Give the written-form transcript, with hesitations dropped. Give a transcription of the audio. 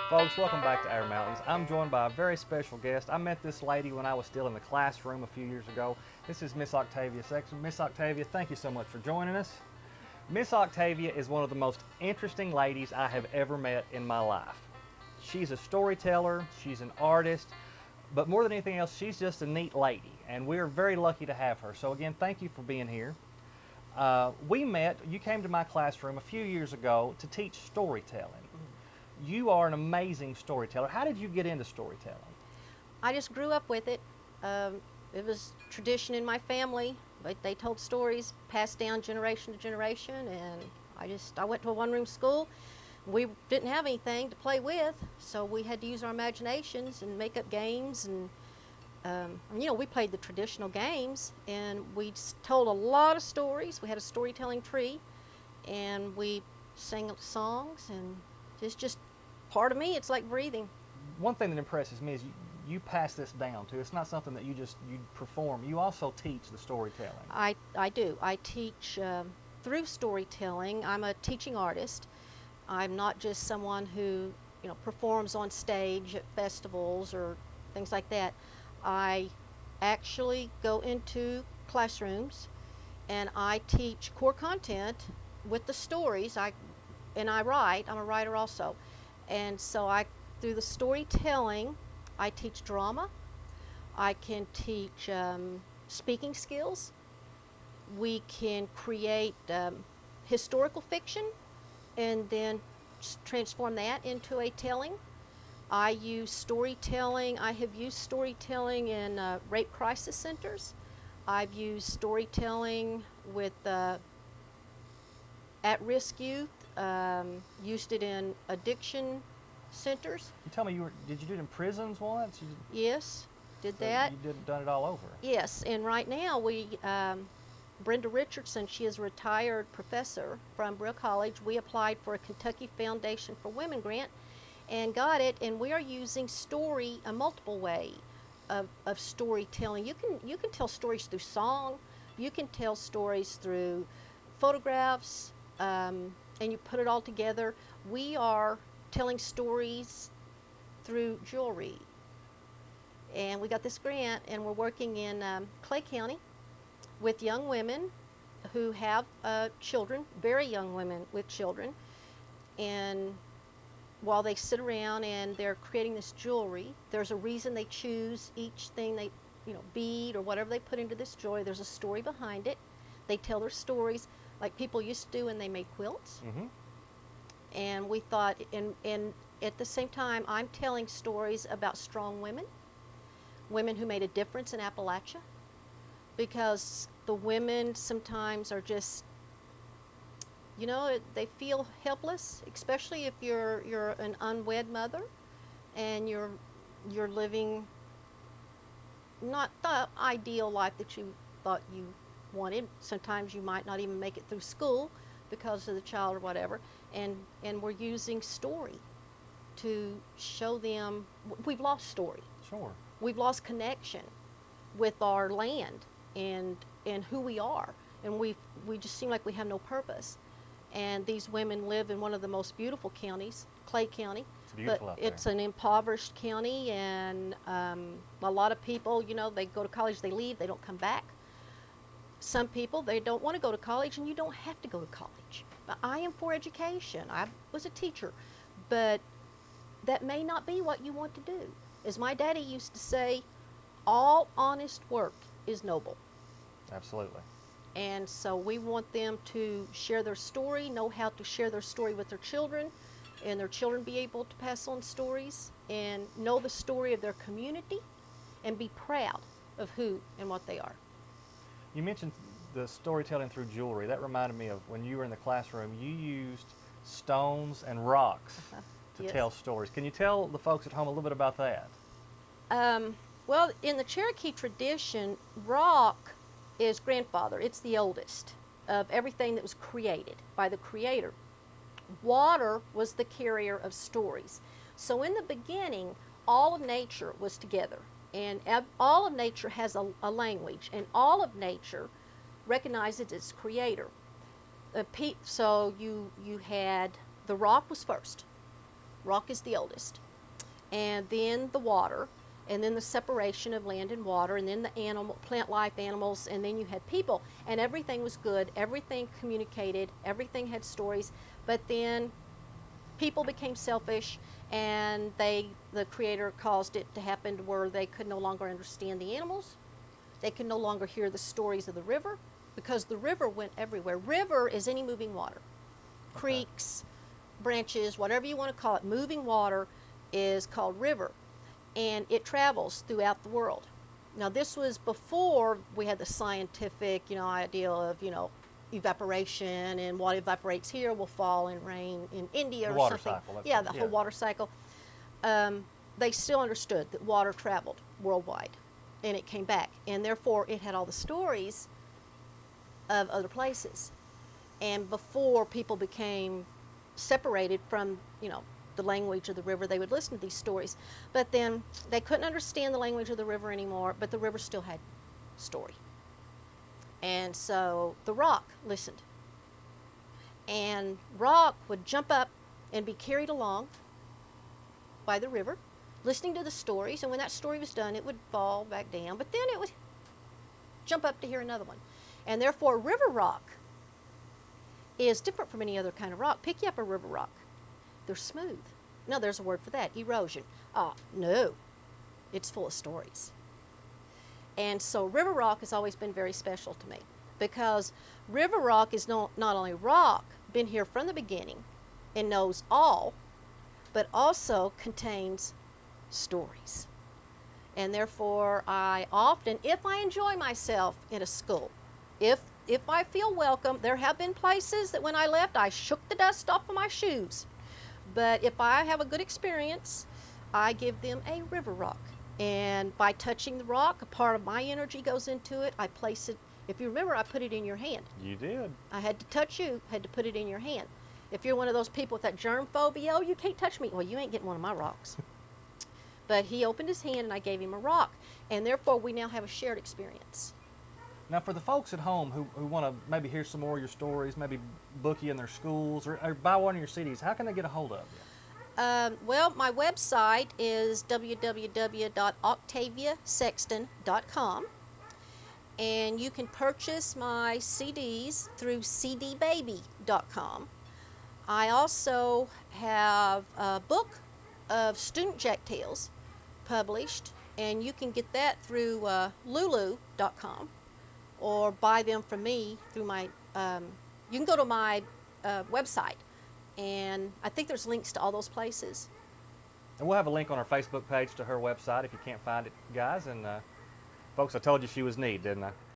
Folks, welcome back to Our Mountains. I'm joined by a very special guest. I met this lady when I was still in the classroom a few years ago. This is Miss Octavia Sexton. Miss Octavia, thank you so much for joining us. Miss Octavia is one of the most interesting ladies I have ever met in my life. She's a storyteller, she's an artist, but more than anything else, she's just a neat lady, and we're very lucky to have her. So again, thank you for being here. You came to my classroom a few years ago to teach storytelling. You are an amazing storyteller. How did you get into storytelling? I just grew up with it. It was tradition in my family. They told stories passed down generation to generation, and I went to a one-room school. We didn't have anything to play with, so we had to use our imaginations and make up games. And we played the traditional games, and we told a lot of stories. We had a storytelling tree, and we sang songs, and it's just part of me. It's like breathing. One thing that impresses me is you pass this down too. It's not something that you perform. You also teach the storytelling. I do. I teach through storytelling. I'm a teaching artist. I'm not just someone who performs on stage at festivals or things like that. I actually go into classrooms and I teach core content with the stories. I write. I'm a writer also. And so through the storytelling, I teach drama. I can teach speaking skills. We can create historical fiction and then transform that into a telling. I use storytelling. I have used storytelling in rape crisis centers. I've used storytelling with at-risk youth, used it in addiction centers. You tell me did you do it in prisons once? Yes, did that. You've done it all over. Yes, and right now Brenda Richardson, she is a retired professor from Brill College. We applied for a Kentucky Foundation for Women grant and got it, and we are using story a multiple way of storytelling. You can tell stories through song, you can tell stories through photographs, and you put it all together. We are telling stories through jewelry. And we got this grant, and we're working in Clay County with young women who have children, very young women with children. And while they sit around and they're creating this jewelry, there's a reason they choose each thing they, bead or whatever they put into this jewelry. There's a story behind it. They tell their stories like people used to do when they made quilts. Mm-hmm. And we thought, and at the same time, I'm telling stories about strong women who made a difference in Appalachia, because the women sometimes are just, they feel helpless, especially if you're an unwed mother and you're living not the ideal life that you thought you wanted. Sometimes you might not even make it through school because of the child or whatever, and we're using story to show them we've lost story. Sure. We've lost connection with our land and who we are, and we just seem like we have no purpose. And these women live in one of the most beautiful counties, Clay County. It's beautiful out there. It's an impoverished county, and a lot of people, they go to college, they leave, they don't come back. Some people, they don't want to go to college, and you don't have to go to college. I am for education. I was a teacher, but that may not be what you want to do. As my daddy used to say, all honest work is noble. Absolutely. And so we want them to share their story, know how to share their story with their children, and their children be able to pass on stories and know the story of their community and be proud of who and what they are. You mentioned the storytelling through jewelry. That reminded me of when you were in the classroom, you used stones and rocks to Yes. tell stories. Can you tell the folks at home a little bit about that? Well, in the Cherokee tradition, rock is grandfather. It's the oldest of everything that was created by the Creator. Water was the carrier of stories. So in the beginning, all of nature was together, and all of nature has a language, and all of nature recognizes its Creator. So you had the rock was first. Rock is the oldest. And then the water, and then the separation of land and water, and then the plant life, animals, and then you had people. And everything was good, everything communicated, everything had stories. But then people became selfish, and the Creator caused it to happen to where they could no longer understand the animals. They could no longer hear the stories of the river, because the river went everywhere. River is any moving water. Creeks, branches, whatever you want to call it, moving water is called river, and it travels throughout the world. Now, this was before we had the scientific, idea of, evaporation, and what evaporates here will fall in rain in India or something. Cycle, yeah, the whole water cycle. They still understood that water traveled worldwide, and it came back, and therefore it had all the stories of other places. And before people became separated from, the language of the river, they would listen to these stories. But then they couldn't understand the language of the river anymore, but the river still had story. And so the rock listened. And rock would jump up and be carried along by the river, listening to the stories, and when that story was done, it would fall back down, but then it would jump up to hear another one. And therefore, river rock is different from any other kind of rock. Pick you up a river rock. They're smooth. No, there's a word for that, erosion. No, it's full of stories. And so river rock has always been very special to me, because river rock is not only rock, been here from the beginning and knows all, but also contains stories. And therefore, I often, if I enjoy myself in a school, if I feel welcome, there have been places that when I left, I shook the dust off of my shoes. But if I have a good experience, I give them a river rock. And by touching the rock, a part of my energy goes into it. I place it, if you remember, I put it in your hand. You did. I had to touch you, had to put it in your hand. If you're one of those people with that germ phobia, oh, you can't touch me. Well, you ain't getting one of my rocks. But he opened his hand and I gave him a rock. And therefore, we now have a shared experience. Now, for the folks at home who want to maybe hear some more of your stories, maybe book you in their schools or buy one of your CDs, how can they get a hold of you? Well, my website is www.octaviasexton.com, and you can purchase my CDs through cdbaby.com. I also have a book of student jack tales published, and you can get that through lulu.com, or buy them from me through my, you can go to my website, and I think there's links to all those places. And we'll have a link on our Facebook page to her website if you can't find it, guys. And folks, I told you she was neat, didn't I?